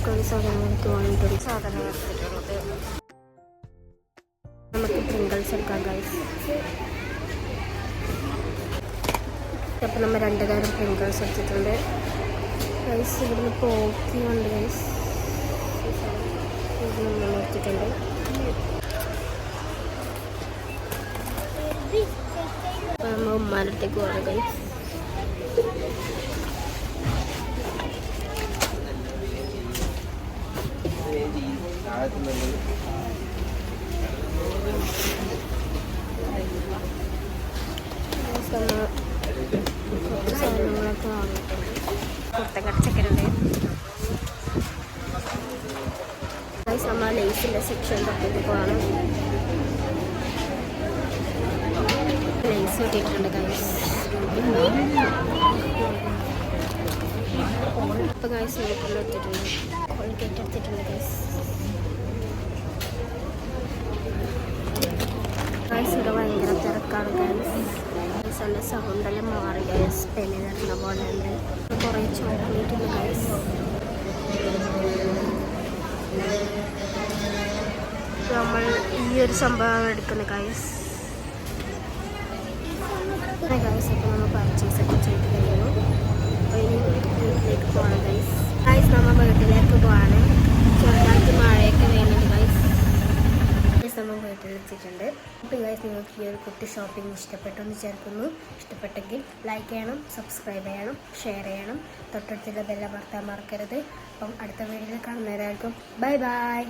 കുറേ സാധനങ്ങൾക്ക് വാങ്ങിയിട്ടുണ്ട്. സാധനം എടുത്തിട്ടുള്ളത് നമുക്ക് പ്രിങ്കിൾസ് എടുക്കാം ഗൈസ്. അപ്പോൾ നമ്മൾ 2 തരം പ്രിങ്കിൾസ് എടുത്തിട്ടുണ്ട് ഗൈസ്. ഇവിടുന്ന് പോക്കിയുണ്ട് ഗൈസ്. ഇത് നമ്മൾ എടുത്തിട്ടുണ്ട്. അപ്പോൾ നമ്മൾ ഉമ്മാൻ്റെ അടുത്തേക്ക് പോകണം ഗൈസ്. കുറച്ച് സാധനങ്ങളൊക്കെ വാങ്ങിയിട്ടുണ്ട്. കുത്തക്കടച്ചക്കരുണ്ട് ഗൈസ്. നമ്മൾ ലേസിൻ്റെ സെക്ഷൻ തൊട്ടേക്ക് പോകണം. ലേസ് കിട്ടിയിട്ടുണ്ട് ഗൈസ്. ഇപ്പോൾ ഗൈസ് നമുക്കുള്ള എടുത്തിട്ടുണ്ട്. കോൾഗേറ്റ് എടുത്തിട്ടുണ്ട് ഗൈസ്. ഗൈസ് ഇവിടെ ഭയങ്കര തിരക്കാണ് ഗൈസ്. ഗൈസ് സൗണ്ടെല്ലാം മാറി ഗൈസ്. പെനി തരുന്ന പോലെ ഉണ്ട്. കുറേ ചോക്ലേറ്റ് ഉണ്ട് ഗൈസ്. നമ്മൾ ഈ ഒരു സംഭവമാണ് എടുക്കുന്നത് ഗൈസ്. ഗൈസ് അപ്പോൾ നമ്മൾ പർച്ചേസ് ഒക്കെ ചെയ്ത് കഴിഞ്ഞു. അപ്പോൾ ഇനി വീട്ടിലേക്ക് പോകണം ഗൈസ്. ഗൈസ് നമ്മൾ വീട്ടിലേക്ക് പോവാണ്. ചെറുതായിട്ട് മഴയൊക്കെ വരുന്നുണ്ട് ഗൈസ്. നമ്മൾ വീട്ടിലെത്തിയിട്ടുണ്ട്. അപ്പോൾ ഗൈസ് നിങ്ങൾക്ക് ഈ ഒരു കുട്ടി ഷോപ്പിംഗ് ഇഷ്ടപ്പെട്ടെന്ന് വിചാരിക്കുന്നു. ഇഷ്ടപ്പെട്ടെങ്കിൽ ലൈക്ക് ചെയ്യണം, സബ്സ്ക്രൈബ് ചെയ്യണം, ഷെയർ ചെയ്യണം, തൊട്ടടുത്തുള്ള ബെല്ലമർത്താൻ മറക്കരുത്. അപ്പം അടുത്ത വീഡിയോയിൽ കാണുന്നവരായിരിക്കും. Bye bye.